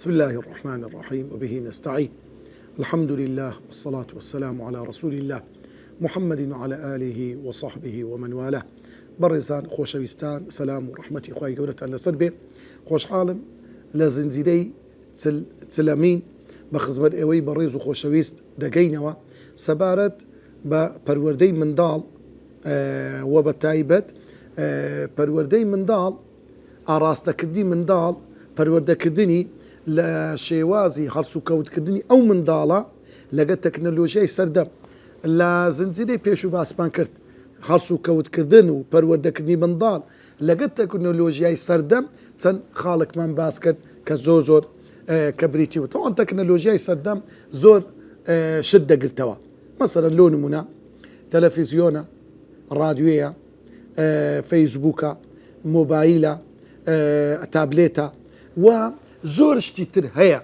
بسم الله الرحمن الرحيم وبه نستعين. الحمد لله والصلاة والسلام على رسول الله محمد وعلى آله وصحبه ومن والاه. برزان خوشويستان سلام ورحمة خوي جورة الله سربي خوش عالم لزنزيدي تلامين بخزمت اوي بريز وخوشويست دقينوا سبارت بپروردي من دال وبتايبت پروردي من دال ئاراستەکردی منداڵ پەروەردەکردنی لە شێوازی هەڵسوکەوتکردنی ئەو منداڵە لەگەڵ تەکنەلۆژیای سەردەم لە زنجیرەی پێش و باسمان کرد هەڵسوکەوتکردن و پەروەردەکردنی منداڵ لەگەڵ تەکنەلۆژیای سەردەم چەند خاڵێکمان باس کرد کە زۆر کە بریتیوە تەواو تەکنەلۆژیای سەردەم زۆر شت دەگرتەوە. مەسەلەن لۆ نمونە تەلەڤیزیۆنە، ڕادیۆیە، فەیسبووکە، مۆبایلە، تابلێتە و زۆر شتی تر هەیە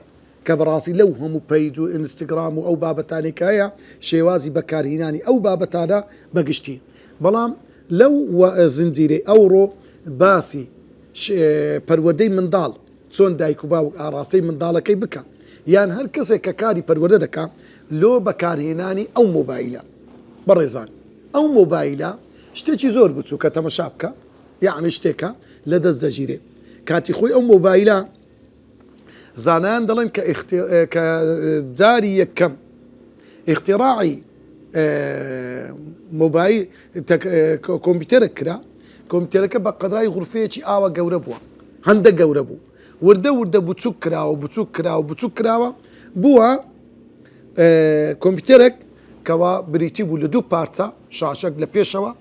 کە بەڕاستی لەو هەموو پەیج و ئینستاگرام و ئەو بابەتانێکە هەیە شێوازی بەکارهێنانی ئەو بابەتانە بەگشتی. بەڵام لەو زنجیرەی ئەوڕۆ باسی پەروەردەی منداڵ چۆن دایک و باوک ئاراستەی منداڵەکەی بکە یان هەر کەسێک کە کاری پەروەردە دەکات لۆ بەکارهێنانی ئەو مۆبایلە. بەڕێزان ئەو مۆبایلە شتێکی زۆر بچووکە تەمەشا بکە، یعنی شتێکە لە دەست دەژیرێ کاتی خۆی ئەو مۆبایلە زانایان دەڵێن کە جاری یەکەم ئیختیراعی مۆبایل کۆمپیوتەرە کرا، کۆمپیوتەرەکە بە قەدرای غورفەیەکی ئاوە گەورە بووە، هەندە گەورە بوو، وردە بچووک کراوە بووە کۆمپیوتەرێک کەوا بریتی بوو لە دوو پارچە شاشەک لە پێشەوە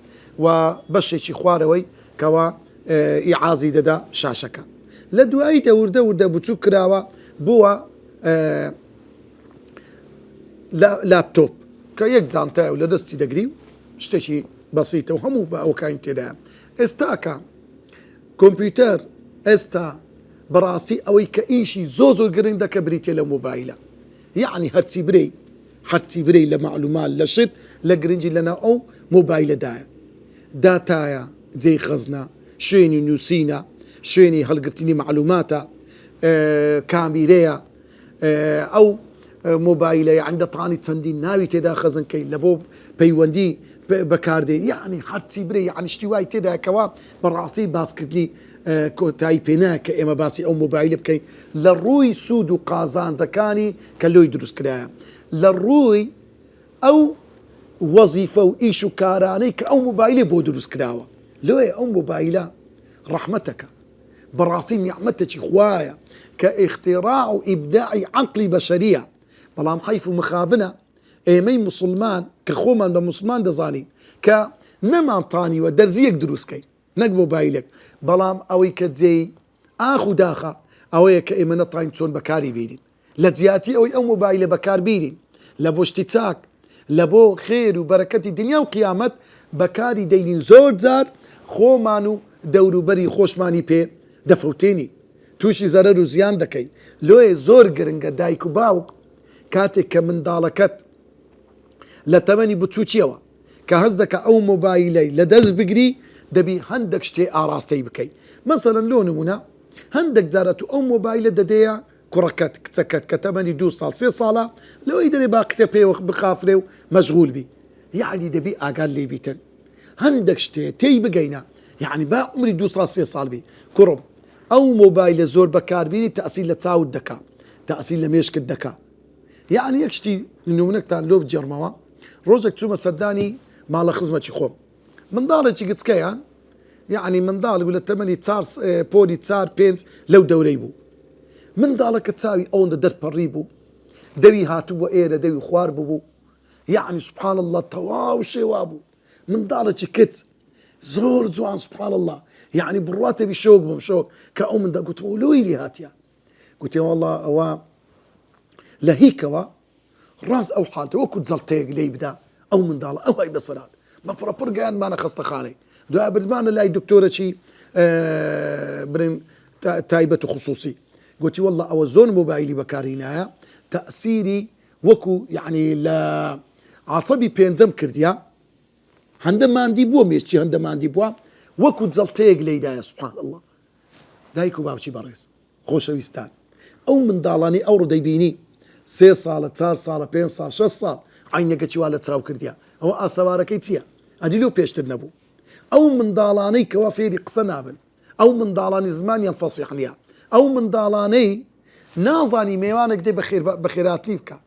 و بەشێکی خوارەوەی کەوا ئیعازی دەدا شاشەکە. لە دوایی وردە بچووک کراوە بووە لاپتۆپ کە یەک جانتایە و لە دەستی دەگری و شتێکی بەسیتە و هەموو بە ئەوکاین تێدایە. ئێستاکە کۆمپیوتەر ئێستا بەڕاستی ئەوەی کە ئیشی زۆر گرنگ دەکە بریتێ لە مۆبایلە، یعنی هەرچی برەی لە معلومات لە شت لە گرنگی لەناو ئەو مۆبایلەدایە، داتایە، جێی خەزنە، شوێنی نووسینە، شوێنی هەڵگرتنی معلوماتە، کامیرەیە، ئەو مۆبایلە یان دەتوانی چەندین ناوی تێدا خەزنکەی لە بۆ پەیوەندی بەکاردێ، یعنی هەرچی برێ یعنی شتی وای تێداکەوە بەڕاستی باسکردنی کۆتایی پێناکە کە ئێمە باسی ئەو مۆبایلە بکەین لە ڕووی سوود و قازانجەکانی کە لۆی دروستکرایە، لە ڕووی ئەو وەزیفە و ئیش و کارانەی کە ئەو مۆبایلێ بۆ دروست کراوە. لۆیە ئەو مۆبایلە ڕەحمەتەکە، بەڕاستی نیعمەتێکی خوایە کە ئیختیراع و ئیبداعی عەقلی بەشەریە. بەڵام حەیف و مخابنە ئێمەی موسڵمان کە خۆمان بە موسڵمان دەزانین کە نەمانتانیوە دەرزیەک دروستکەین نەک مۆبایلێک، بەڵام ئەوەی کە جێی ئاخ و داخە ئەوەیە کە ئێمە نەتوانین چۆن بەکاری بێنین، لە جیاتی ئەوەی ئەو مۆبایلە بەکار بێنین لە بۆ شتی چاک، لە بۆ خێر و بەرەکەتی دنیا و قیامەت بەکاری دەینین. زۆر جار خۆمان و دەوروبەری خۆشمانی پێ دەفەوتێنی، تووشی زەرەر و زیان دەکەین. لۆیە زۆر گرنگە دایک و باوک کاتێک کە منداڵەکەت لە تەمەنی بچووکیەوە کە هەست دەکە ئەو مۆبایلەی لە دەست بگری دەبی هەندێک شتێ ئاراستەی بکەیت. مەسەلەن لۆ نمونە هەندێک جارە تو ئەو مۆبایلە دەدەیە کوڕەکەت کچەکەت کە تەمەنی 2 ساڵ 3 ساڵە لەوەی دەرێ با کتێ پێوە بخافرێ و مەشغول بی، یعنی دەبی ئاگال لێ بیتن هەندێک شتێ تێی بگەینە، یعنی با عمری 2 ساڵ 3 ساڵ بی. کوڕم ئەو مۆبایلە زۆر بەکاربیێنی تەئسیر لە چاوت دەکا، تەئسیر لە مێشکت دەکا. یعنی یەک شتی نمونەکتان لۆ بجێڕمەوە، ڕۆژێک چوومە سەردانی ماڵە خزمەتی خۆم، منداڵێکی گچکەیان، یعنی منداڵ بوو لە تەمەنی پۆلی 4-5 لەو دەورەی بوو. منداڵەکە چاوی ئەوەندە دەرپەڕی بوو، دەوی هاتووە ئێرە دەوی خوار بوو، یعنی سبحان الله تەواو شێوا بوو. منداڵێکی کچ زۆر جوان سبحان الله، یعنی بڕاتەبی شۆک بووم شۆک کە ئەو مندا گوتمە لۆیری هاتیە، گوتێ والله ئەوە لە هیکەوە ڕاست ئەو حالتە وەکو جەڵتەیەک لێی بدا ئەو منداڵە ئەو های بەسەرات بە پڕەپڕ گەیانمانە خەستەخانەی، دوای بردمانە لای دکتۆرەکی برێن تایبەت و خصوصی، گوتی والله ئەوە زۆر مۆبایلی بەکارهێنایە تەئسیری وەکو یعنی لە عەسەبی پێنجەم کردیە، هەندە ماندی بووە مێشتی هەندە ماندی بووە وەکو جەڵتەیەک لێیدایە. سبحان الله. دایک و باوکی بەڕێز خۆشەویستان، ئەو منداڵانی ئەوڕۆ دەیبینی 3 ساڵە 4 ساڵە 5 ساڵ 6 ساڵ عینەکەی وا لە چاو کردیا ئەوە ئاسەوارەکەی چییە؟ ئەدی لەو پێشتر نەبوو. ئەو منداڵانەی کەوا فێری قسە نابن، ئەو منداڵانی زمانیان فەسیح نییە، ئەو منداڵانەی نازانی میوانێک دێ بە خێراتنی بکە،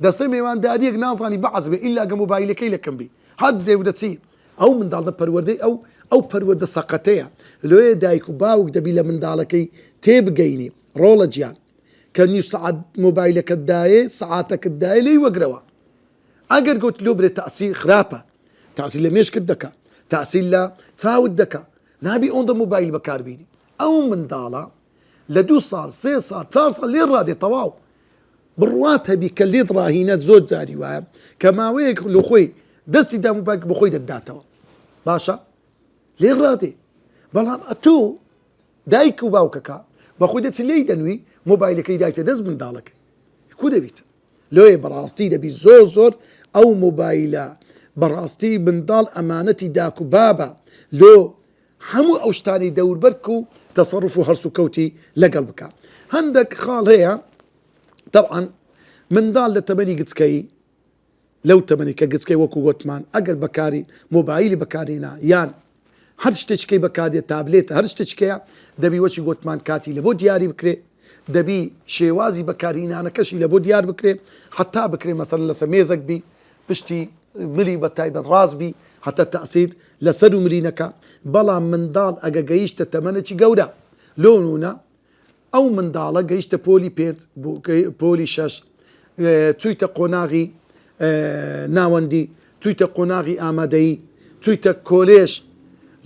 دەستە میوانداریەک نازانی بەعەز بێ ئیلا گە مۆبایلەکەی لەکەم بی هەر دێ و دەچی ئەو منداڵە پەروەردەی ئەو پەروەردە سەقەتەیە لێ دایک و باوک دەبی لە منداڵەکەی تێبگەینی ڕۆڵە گیان کە نیو سعات مۆبایلەکەت دایێ سعاتەکەت دایە لێی وەگرەوە. ئەگەر گوت لۆ برێت تەسیر خراپە، تەسیر لە مێشکت دەکە، تەسیر لە چاوت دەکە، نابی ئەوەندە مۆبایل بەکاربیری. ئەو منداڵە لە 2 ساڵ 3 ساڵ 4 ساڵ لێ ڕادێ تەواو بڕوات هەبی کە لێت ڕاهینەت زۆر جاری وایە کە ماوەیەک لە خۆی دەستی دا مۆبایل بە خۆی دەداتەوە باشە لێ ڕادێ. بەڵام ئەتۆ دایک و باوکەکە بەخۆی دەچی لێی دەنوی مۆبایلەکەی دایتە دەست منداڵەکە کو دەبیت لێ بەڕاستی دەبی زۆر ئەو مۆبایلە بەڕاستی منداڵ ئەمانەتی داک و بابە لۆ هەموو ئەو شتانی دەوربەرک و تەسەڕف و هەرس و کەوتی لەگەڵ بکە. هەندێک خاڵ هەیە طبعا منداڵ لە تەمەنی گچکەی لەو تەمەنی کە گچکەی وەکو گوتمان ئەگەر بەکاری مۆبایلی بەکارێنا یان هەر شتێکەکەی بەکارێت تابلێتە هەر شتێکەیە دەبی وەچی گوتمان کاتی لە بۆ دیاری بکرێ، دەبی شێوازی بەکارهێنانەکەشی لە بۆ دیار بکرێ، حتا بکرێ مەسەڵەن لەسەر مێزێک بی پشتی ملی بە تایبەت ڕاست بی حتا تەسیر لەسەر و مرینەکە. بەڵام منداڵ ئەگە گەیشتە تەمەنێکی گەورە لۆ نونە ئەو منداڵە گەیشتە پۆلی 5 پۆلی 6 چوویتە قۆناغی ناوەندی، چوویتە قۆناغی ئامادەیی، چوویتە کۆلێژ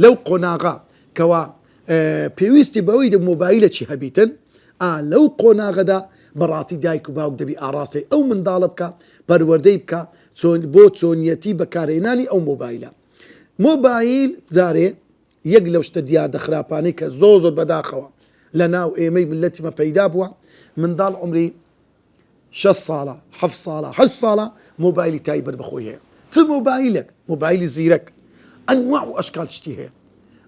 لەو قۆناغا کەوا پێویستی بەوەی مۆبایلە چی هەبیتن لەو قۆناغەدا بەڕاتی دایک و باوک دەبی ئاڕاستی ئەو منداڵە بکە پەروەردەی بکە بۆ چۆنیەتی بەکارهێنانی ئەو مۆبایلە. مۆبایل جارێ یەک لەو شتە دیار دەخراپانەی کە زۆر بەداخەوە لە ناو ئێمەی ملەتیمە پەیدا بووە منداڵ عمری 6 ساڵە 7 ساڵە 8 ساڵە مۆبایلی تایبەت بەخۆی هەیە. چ مۆبایلێک مۆبایلی زیرەک ئەنواع و ئەشکال شتی هەیە،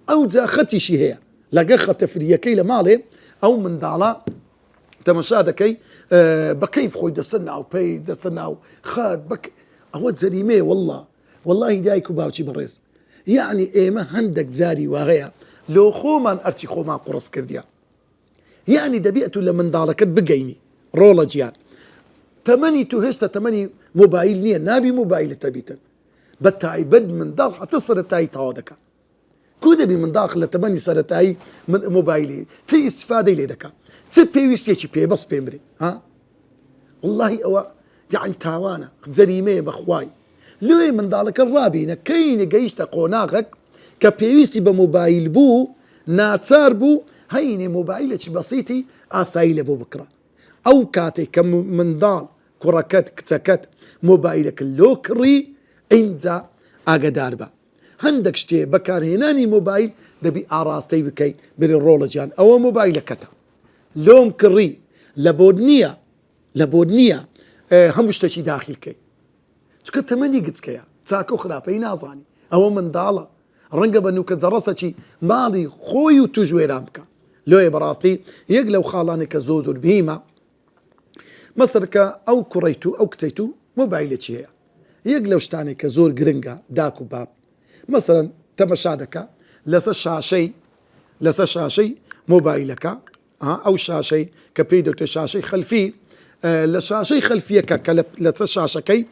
ئەو جا خەتیشی هەیە لەگە خەتە فریەکەی لە ماڵێ ئەو منداڵە تەمەشا دەکەی بەکەیف خۆی دەستە ناو پێی دەستە ناو خەت ئەوە جەریمەیە واللهی دایک و باوکی بەڕێز. یعنی ئێمە هەندێک جاری وا هەیە لۆ خۆمان ئەرچی خۆمان قوڕس کردیا. یعنی دەبێت و لە منداڵەکەت بگەینی ڕۆڵە گیان تەمەنی تو هێشتا تەمەنی مۆبایل نییە نابی مۆبایلە تەبیتن بە تایبەت منداڵ حتى سەرەتایی تەواو دەکە کو دەبی منداڵ لە تەمەنی سەرەتایی مۆبایلی چ ئیستیفادەی لێ دەکە چ پێویستێکی پێبەست پێم برێ واللهی ئەوە جعن تاوانە جەریمەیە بەخوای. لێ منداڵەکە ڕابینە کەینە گەیشتە قۆناغێک کە پێویستی بە مۆبایل بوو ناچار بوو هەینێ مۆبایلێکی بەسیتی ئاسایی لە بۆ بکڕە. ئەو کاتێک کە منداڵ کوڕەکەت کچەکەت مۆبایلەکە لۆ کڕی ئینجا ئاگدار بە هەندێک شتێ بەکارهێنانی مۆبایل دەبی ئاڕاستەی بکەی بێ ڕۆڵە گیان ئەوە مۆبایلەکەتە لۆم کڕی لە بۆ نییە هەموو شتێکی داخیلکەی چکە تەمەنی گچکەیە چاکە و خراپەی نازانی ئەوە منداڵە ڕەنگە بە نوکە جەڕەسەکی ماڵی خۆی و توژوێران بکە. لۆیە بەڕاستی یەک لەو خاڵانی کە زۆر بهیمە مەسەرکە ئەو کوڕیت و ئەو کچیت و مۆبایلێکی هەیە. یەک لەو شتانێک کە زۆر گرنگە داک و باب مەسەرەن تەمەشا دەکە لەسەر شاشەی مۆبایلەکە ئەو شاشەی کە پێی دەوتێت شاشەی خەلفی لە شاشەی خەلفیەکە کە لەسەر شاشەکەی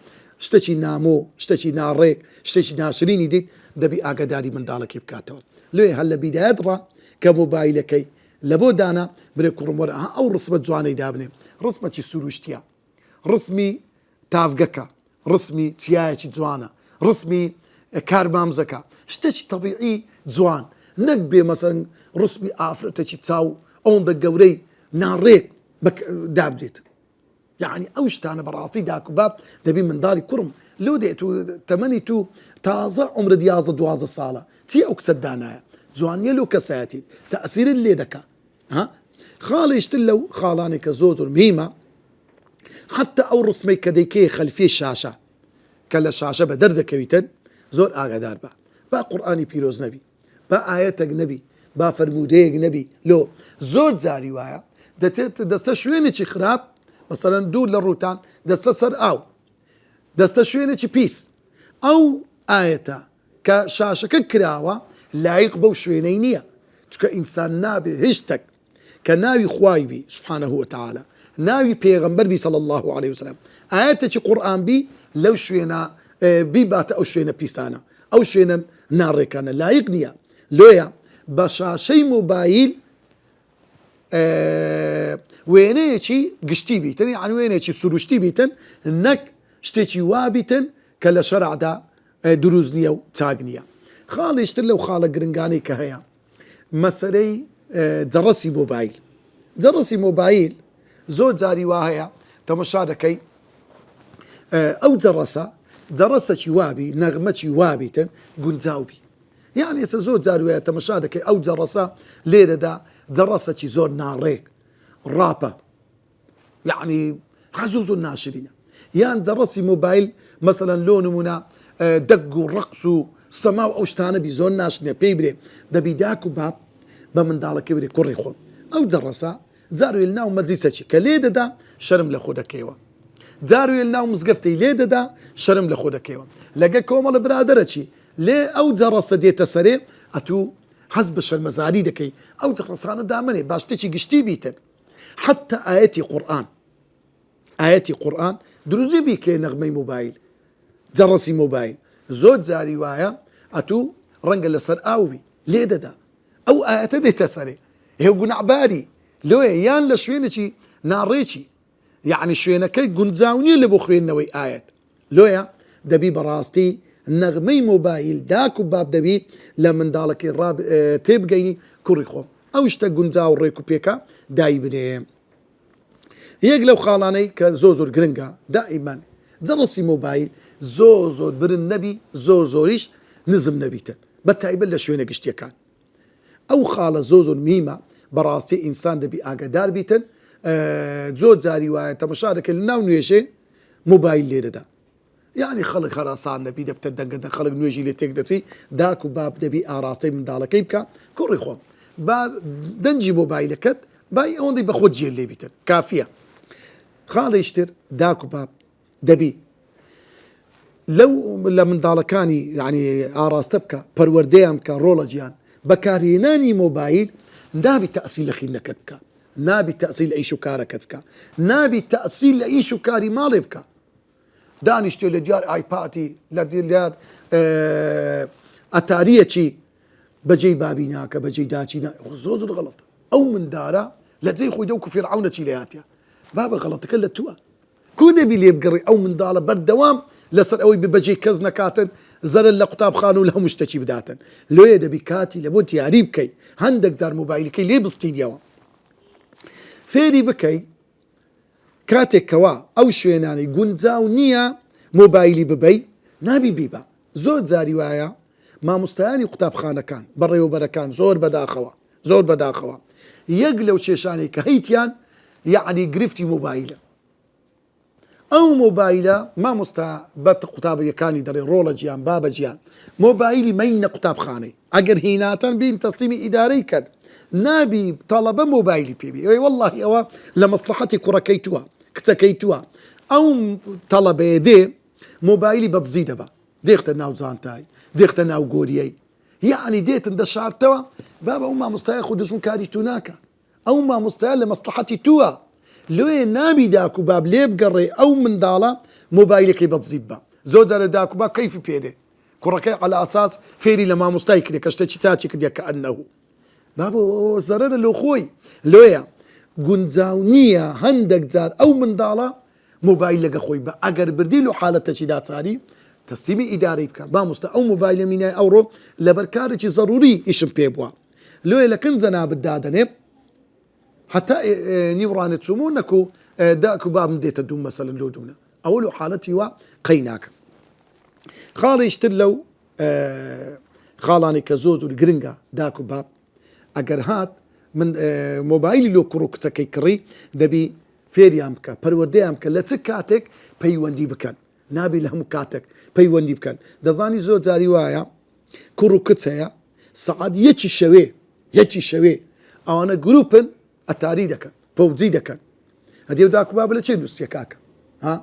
شتێکی نامۆ شتێکی ناڕێک شتێکی ناشرینی دیت دەبی ئاگداری منداڵەکەی بکاتەوە. لێ هەل لە بیدایەت ڕا کە مۆبایلەکەی لە بۆ دانا برێ کوڕموەرە ئەو ڕسمە جوانەی دابنێ ڕسمەکی سروشتیە ڕسمی تافگەکە ڕسمی چیایەکی جوانە ڕسمی کارمامزەکە شتێکی تەبیعی جوان نەک بێ مەسەن ڕسمی ئافرەتێکی چاو ئەوەندە گەورەی ناڕێک دابدێت. یعنی ئەو شتانە بەڕاستی داک و باب دەبی منداڵی کوڕم لۆ دێت و تەمەنی تو تازە عمرت 11-12 ساڵە چی ئەو کچەت دانایە جوانیە لەو کەسایەتی تەئسیرت لێ دەکا. خاڵیشتر لەو خاڵانێکە زۆر مهمە حتى ئەو ڕسمەی کە دەیکەی خەلفی شاشە کە لە شاشە بە دەردەکەویتن زۆر ئاگادار بە با قورئانی پیرۆز نەبی با ئاەتێک نەبی با فەرمودەیەک نەبی لۆ زۆر جاری وایە دەستە شوێنێکی خراپ مەسەڵەن دوور لە ڕووتان دەستە سەر ئاو دەستە شوێنێکی پیس ئەو ئاەتە کە شاشەکە کراوە لایق بەو شوێنەی نییە چکە ئینسان نابێ هیچ شتێک کە ناوی خوای بی سبحانه وتعالى ناوی پێغەمبەر بی صلی الله عليه وسلم ئاەتێکی قورئان بی لەو شوێنە بیباتە ئەو شوێنە پیسانە ئەو شوێنە ناڕێکانە لایق نییە لۆیە بە شاشەی موبایل وێنەیەکی گشتی بیتن یعنی وێنێکی سروشتی بیتن نەک شتێکی وا بیتن کە لە شەرعدا دروست نییە و چاک نییە خاڵیشتر لەو خاڵە گرنگانەی کە هەیە مەسەلەی جەڕەسی مۆبایل جەڕەسی مۆبایل زۆر جاری وا هەیە تەمەشا دەکەی ئەو جەڕەسەکی وابی نەغمەکی وابیتن گونجاوبی یعنی ئێستا زۆر جار وایە تەمەشا دەکەی ئەو جەڕەسە لێرەدا جەڕەسەکی زۆر ناڕێک ڕاپە یعنی حەزوز و ناشرینە یان جەڕەسی مۆبایل مەسەلەن لۆ نمونە دەگ و ڕەقس و سەما و ئەو شتانە بی زۆر ناشنێ پێی برێ دەبی داک و باب بە منداڵەکە برێ کوڕی خۆم ئەو جەڕەسە جاروێ لە ناو مەجلیسەکی کە لێ دەدا شەرم لە خۆ دەکەیەوە جاروێ لە ناو مزگەفتەی لێ دەدا شەرم لە خۆ دەکەیەوە لەگە کۆمەڵە برادەرەکی لێ ئەو جەڕەسە دێتە سەرێ ئەتوو حەز بە شەرمەزاری دەکەی ئەو جەڕەسانە دامنێ با شتێکی گشتی بیتن حتى ئاەتی قورئان دروزی بیکێ نەغمەی مۆبایل جەڕەسی مۆبایل زۆر جاری وایە ئەتوو ڕەنگە لەسەر ئاوبی لێ دەدا ئەو ئاەتە دێتە سەرێ هێو گونەعباری لۆیە یان لە شوێنێکی ناڕێکی یعنی شوێنەکەی گونجاونیە لە بۆ خوێندنەوەی ئاەت لۆیە دەبی بەڕاستی نەغمەی مۆبایل داک و باب دەبی لە منداڵەکەی تێبگەینی کوڕی خۆم ئەو شتە گونجاو ڕێک و پێکە دای بنێ یەک لەو خاڵانەی کە زۆر گرنگە دائیمان جەڕەسی مۆبایل زۆر برن نەبی زۆریش نزم نەبیتن بە تایبەت لە شوێنە گشتیەکان ئەو خاڵە زۆر میمە بەڕاستی ئینسان دەبی ئاگادار بیتن زۆر جاری وایە تەمەشا دەکەی لە ناو نوێژێ مۆبایل لێرەدا یعنی خەڵک هەراسان دەبی دەبتە دەنگەدە خەڵک نوێژی لێ تێک دەچی داک و باب دەبی ئاراستەی منداڵەکەی بکە کوڕی خۆم با دەنجی مۆبایلەکەت بای ئەوەندەی بە خۆت جێر لێ بیتن کافیە خاڵیشتر داک و باب دەبی لەو لە منداڵەکانی یعنی ئاراستە بکە پەروەردەیان بکە ڕۆڵە گیان بەکارهێنانی مۆبایل نابی تەئسیل لە خینەکەت بکە نابی تەئسیل لە ئیش و کارەکەت بکە نابی تەئسیل لە ئیش و کاری ماڵێ بکە دانیشتێ لە دیار ئایپاتی لە دیار ئەتاریەکی بەجێی بابی ناکە بەجێی داچی زۆر غەڵەتە ئەو مندارە لە جێی خۆی دە و فیرعەونەکی لە هاتیە بابە غەڵەتەکە لە تووە کو دەبی لێ بگەڕی ئەو منداڵە بەردەوام لەسەر ئەوەی بەجێی کەس نەکاتن زەرر لە قوتابخان و لە هەموو شتێکی بداتن لۆیە دەبی کاتی لە بۆ دیاری بکەی هەندێک جار مۆبایلەکەی لێ بستینیەوە فێری بکەی کاتێکەوە ئەو شوێنانی گونجاو نییە مۆبایلی ببەی نابی بیبە زۆر جاری وایە مامۆستایانی قوتابخانەکان بەڕێوەبەرەکان زۆر بەداخەوە یەک لەو کێشانەی کە هەیتیان یعنی گرفتی مۆبایلە ئەو مۆبایلە مامۆستا بە قوتابیەکانی دەڕێ ڕۆڵە گیان بابە گیان مۆبایلی مەینە قوتابخانەی ئەگەر هیناتەن بین تەسلیمی ئیدارەی کرد نابی تەڵەبە مۆبایلی پێبی والله ئەوە لە مەسلحەتی کوڕەکەی تووە کچەکەی تووە ئەو تەڵەبەیە دێ مۆبایلی بەدزی دەبە دێختە ناو جانتای دێختە ناو گۆریەی یعنی دێتن دەشارتەوە بابە ئەو مامۆستایە خۆ دژم کاری تو ناکە ئەو مامۆستایە لە مەسلحەتی تووە لۆیە نابی داک و باب لێ بگەڕێ ئەو منداڵە مۆبایلەکەی بەدزی بە زۆر جارە داک و باب کەیفی پێدێ کوڕەکەی عەلە ئاساس فێری لە مامۆستای کردێ کە شتێکی چاچی کردێ کە ئەنەهوو بابە زەرەرە لۆ خۆی لۆیە گونجاو نییە هەندێک جار ئەو منداڵە مۆبایل لەگە خۆی بە ئەگەر بردی لە حالەتەکی داچاری تەسلیمی ئیدارەی بکە مامۆستا ئەو مۆبایلە مینای ئەوڕۆ لەبەر کارێکی زەروری ئیشم پێ بووە لۆیە لە کنجە نابت دادەنێ حتى نيوران تسمونكو داكو باب مديت دوم مثلا لو دونا اولو حالتي وا قيناك خالي يشتلو خالاني كزوز والجرينجا داكو باب اگر هات من موبايلي لو كروك تكي كري دبي فيريامك پرورديامك لتكاتك بيوندي بكن نابي لهم كاتك بيوندي بكن دزاني زو جاري وايا كروكتيا سعاد يچي شوي او انا جروبن اتاري دكن پۆبجی دەکەن هەدێ و داکوبابە لە چێ نووسیە کاکە ها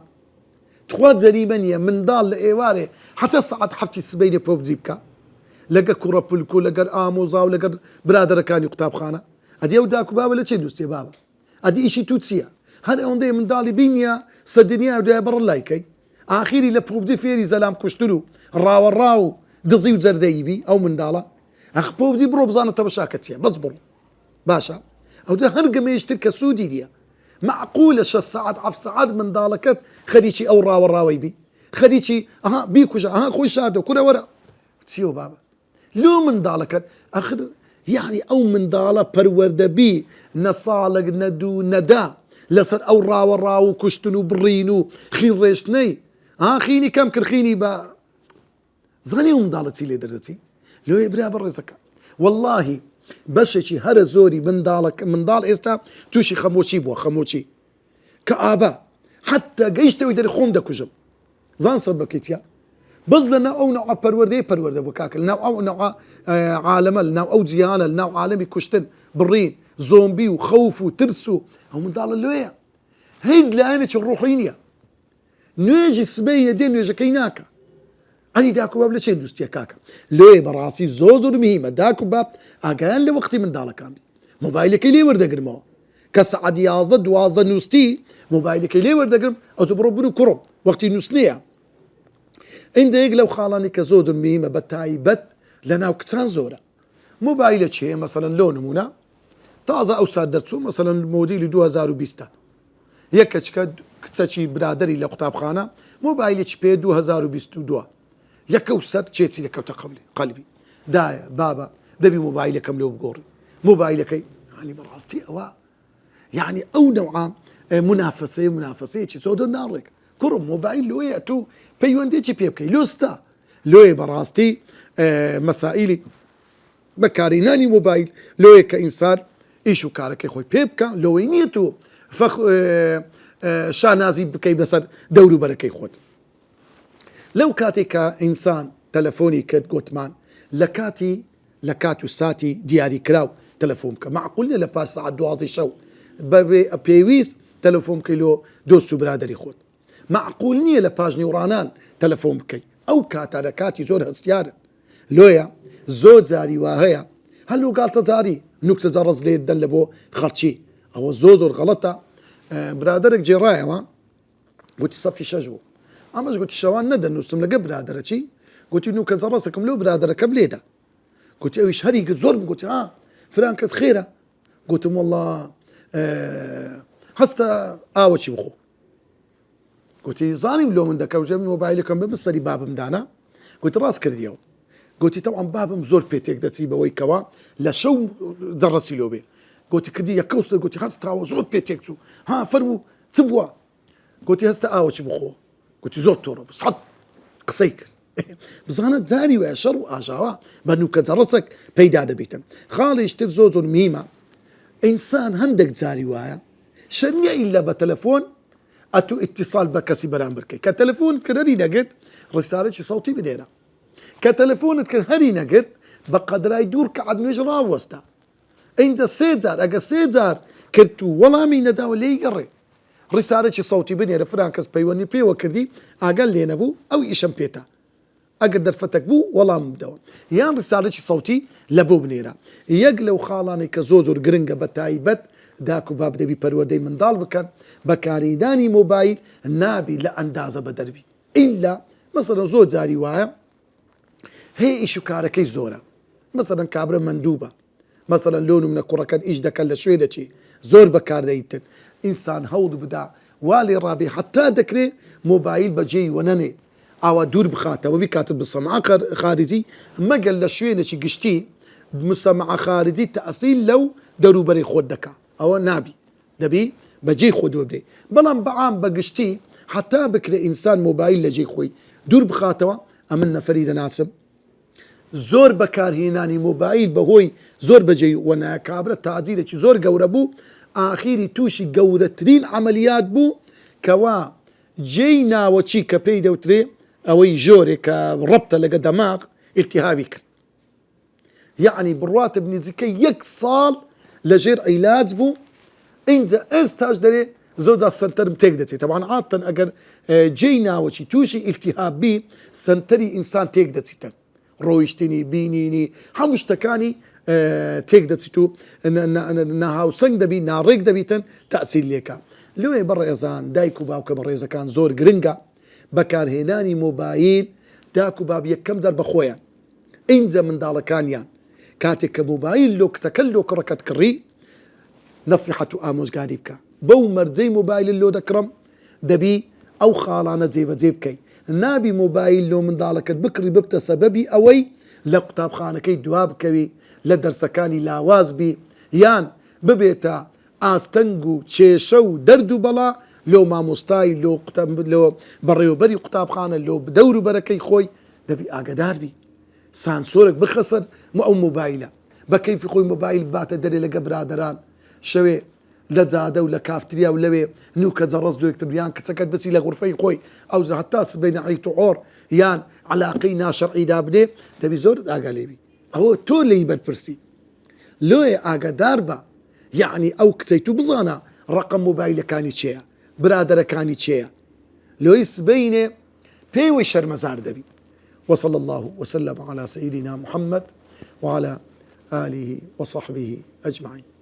تخوا جەریمە نییە منداڵ لە ئێوارێ حتا سەعات حەفتی سبەینێ پۆبجی بکە لەگە کوڕە پولکو لەگەر ئامۆزا و لەگەر برادەرەکانی قوتابخانە ئەدێ و داکوبابە لە چێ نووسێ بابە ئەدی ئیشی تو چییە هەر ئەوەندەی منداڵی بینیە سەردنیا دوای بڕ لایکەی ئاخیری لە پۆبجی فێری زەلام کوشتن و ڕاوەڕا و دزی و جەردەیبی ئەو منداڵە ئەخ پۆبجی بڕۆ بزانە تەمەشاکە چییە بەس بڕۆ باشە ئەوجا هەر گەمەیشتر کە سوودی نییە معقولە 6 ساعات 7 ساعات منداڵەکەت خەریکی ئەو ڕاوەڕاوەی بی خەریکی ئەها بیکوژە ئەها خۆی شاردە کورە وەرە چییە بابە لۆ منداڵەکەت ئەخر یعنی ئەو منداڵە پەروەردەبی نەساڵک نەدوو نەدا لەسەر ئەو ڕاوەڕاو و کوشتن و بڕین و خین ڕێشتنەی خینی کەم کرد خینی بە زانی و منداڵە چی لێ دەردەچی لۆیە برا بەڕێزەکە واللهی بەشێکی هەرە زۆری منداڵ ئێستا تووشی خەمۆچی بووە خەمۆچی کە ئابا حتا گەیشتەوەی دەری خۆم دەکوژم زان سەر بکەیتە بەس لەناو ئەو نەوع پەروەردەی پەروەردە بوو کاکە لەناو ئەو نەوع عالەمە لەناو ئەو جیهانە لەناو عالەمی کوشتن بڕین زۆمبی و خەوف و ترس و ئەو منداڵە لێیە هیچ لایەنێکی ڕوحی نییە نوێژی سبەی هەدێ نوێژەکەی ناکە ئەنی داکوباب لە چێ دووستیە کاکە لێ بەڕاستی زۆر میهمە داکوباب ئاگایان لە وەختی منداڵەکان بی مۆبایلەکەی لێ وەردەگرمەوە کە سەعات 11 نووستی مۆبایلەکەی لێ وەردەگرم ئەو بڕۆ بن و کوڕم وەختی نووسنەیە ئیندەیەک لەو خاڵانی کە زۆر میهمە بە تایبەت لە ناو کچان زۆرە مۆبایلە چێ مەسەڵەن لۆ نمونە تازە ئەو سات دەرچوو مەسەڵەن مۆدیلی 2020 یەک کچەکی برادری لە قوتابخانە مۆبایلێکی پێ 2022 یەکە و سەد چێتی دەکەوتە قەلبی دایە بابە دەبی مۆبایلەکەم لێو بگۆڕی مۆبایلەکەی ینی بەڕاستی ئەوە یعنی ئەو نەوعا منافەسەیەکی زۆر ناڕێک کوڕم مۆبایل لۆیە تو پەیوەندێکی پێ بکەی لۆستا لۆیە بەڕاستی مەسائلی بەکارهێنانی مۆبایل لۆیە کە ئینسان ئیش و کارەکەی خۆی پێ بکە لۆی نییە تو شانازی بکەی بەسەر دەوروبەرەکەی خۆت لەو کاتێک کە ئینسان تەلەفۆنی کرد گوتمان لە کات و ساتی دیاری کراو تەلەفۆن بکە معقول نیە لە پاش سەعات 12 شەو بەبێ پێویست تەلەفۆن بکەی لۆ دۆست و برادەری خۆت معقول نییە لە پاش نیوڕانان تەلەفۆن بکەی ئەو کاتە کاتی زۆر هەستیارن لۆیە زۆر جاری وا هەیە هەلو گاڵتە جاری نوکتە جەڕز لێت دەن لە بۆ خەڵکی ئەوە زۆر غەڵەتە برادەرێک جێڕایەوە گوتی سەفی 6 بوو ئەمەش گوتی شەوان نەدەنووسم لەگە برادەرەچی گوتی نوکە جەڕەسەکەم لەو برادەرەکەم لێدا گوتی ئەویش هەری زۆر گوتی فران کەس خێرە گوتم وەڵڵا هەستە ئاوەچی بخۆ گوتی زانیم لۆ من دەکەوژێم مۆبایلەکەم بە سەری بابم دانا گوتی ڕاست کردیەوە گوتی تەوان بابم زۆر پێتێک دەچی بەوەی کەوا لە شەو دەڕەسی لۆ بێ گوتی کردی یەکەوسە گوتی هەستاوە زۆر پێتێک چوو فەرموو چ بووە گوتی هەستە ئاوەچی بخۆ گوتی زۆر تۆڕە سەد قسەی کرد بزانە جاری وە شەڕ و ئاژاوە بە نوکە جەڕەسێک پەیدا دەبێتن خاڵیشتر زۆر میمە ئینسان هەندێک جاری وایە شەر نییە ئیلا بە تەلەفۆن ئەتو ئیتیصال بە کەسی بەرامبەر بکەی کە تەلەفۆنت کرد هەری نەگرت ڕیسالەی سەوتی بدێنە کە تەلەفۆنت کرد هەری نەگرت بە قەدرای دوور کە عەدنوێژ ڕاوەستە ئەینجا 3 جار ئەگە 3 جار کرد و وەڵامی نەداوە لێی گەڕێ ڕیسالەی سەوتی بنێرە فران کەس پەیوەندی پێوە کردی ئاگەل لێ نەبوو ئەو ئیشەم پێتە ئەگەر دەرفەتەک بوو وەڵام بدەوە یان ڕیسالەی سەوتی لە بۆ بنێرە یەک لەو خاڵانی کە زۆر گرنگە بە تایبەت داک و باب دەبی پەروەردەی منداڵ بکەن بەکاریدانی مۆبایل نابی لە ئەندازە بە دەربی ئیلا مەسەڵەن زۆر جاری وایە هەیە ئیش و کارەکەی زۆرە مەسەڵەن کابرا مەندووبە مەسەڵەن لۆ نمونە کوڕەکەت ئیش دەکەن لە شوێ دەچی زۆر بەکاردەیتن ئینسان هەوڵ بدا وا لێ ڕابێ حتا دەکرێت مۆبایل بەجێی وەنەنێ ئاوا دوور بخاتەوە بیکاتت بە سەماع خارجی مەگەر لە شوێنێکی گشتی مسەماع خارجی تەئسیل لەو دەوروبەری خۆت دەکا ئەوە نابی دەبی بەجێی خۆت وەبرێ بەڵام بەعام بەگشتی حتا بکرێ ئینسان مۆبایل لە جێی خۆی دوور بخاتەوە ئەمن نەفەری دەناسم زۆر بەکارهێنانی مۆبایل بەهۆی زۆر بەجێی وەنایە کابرا تاجیرێکی زۆر گەورە بوو ئاخیری تووشی گەورەترین عەمەلیات بوو کەوا جێی ناوەچی کە پێی دەوترێ ئەوەی ژۆرێک کە ڕەبتە لەگە دەماغ ئیلتیهابی کرد یعنی بڕواتە بنزیکەی 1 ساڵ لەژێر عیلاج بوو اینجا ئێستاش دەرێ زۆرجار سنتەرم تێک دەچێت طبعاً عادەتەن ئەگەر جێی ناوەچی تووشی ئیلتیهاب بی سنتەری ئینسان تێک دەچیتن ڕۆیشتنی بینینی هەموو شتەکانی تێک دەچیت و ناهاوسەنگ دەبی ناڕێک دەبیتن تەئسیر لێکە لێوێ بەڕێزان دایک و باوکە بەڕێزەکان زۆر گرنگە بەکارهێنانی مۆبایل داک و باب یەکەم جار بەخۆیان ئینجا منداڵەکانیان کاتێک کە مۆبایل لۆ کچەکە لۆ کوڕەکەت کڕی نەسیحەت و ئامۆژگاری بکە بەو مەرجەی مۆبایل لۆ دەکڕم دەبی ئەو خاڵانە جێبەجێ بکەی نابی مۆبایل لۆ منداڵەکەت بکڕی ببتە سەبەبی ئەوەی لە قوتابخانەکەی دوا بکەوی لە دەرسەکانی لاواز بی یان ببێتە ئاستەنگ و کێشە و دەرد و بەڵا لۆ مامۆستای لۆ بەڕێوەبەری قوتابخانە لۆ دەور و بەرەکەی خۆی دەبی ئاگدار بی سانسۆرێک بخەسەر ئەو مۆبایلە بە کەیفی خۆی مۆبایل باتە دەرێ لەگە برادەران شەوێ لە جادە و لە کافتریا و لەوێ نوکە جەڕەس دوێکتر بیان کچەکەت بچی لە غورفەی خۆی ئەو هەتا سبەینە عەیت و عۆر یان عەلاقەی ناشەرعیدا بدێ دەبی زۆرت ئاگا لێبی ئەوە تۆ لێی بەرپرسی لۆیە ئاگادار بە یعنی ئەو کچەی تو بزانە ڕقم مۆبایلەکانی چێیە برادەرەکانی چێیە لۆی سبەینێ پێیەوەی شەرمەزار دەبی وصلى الله وسلم على سيدنا محمد وعلى آله وصحبه أجمعين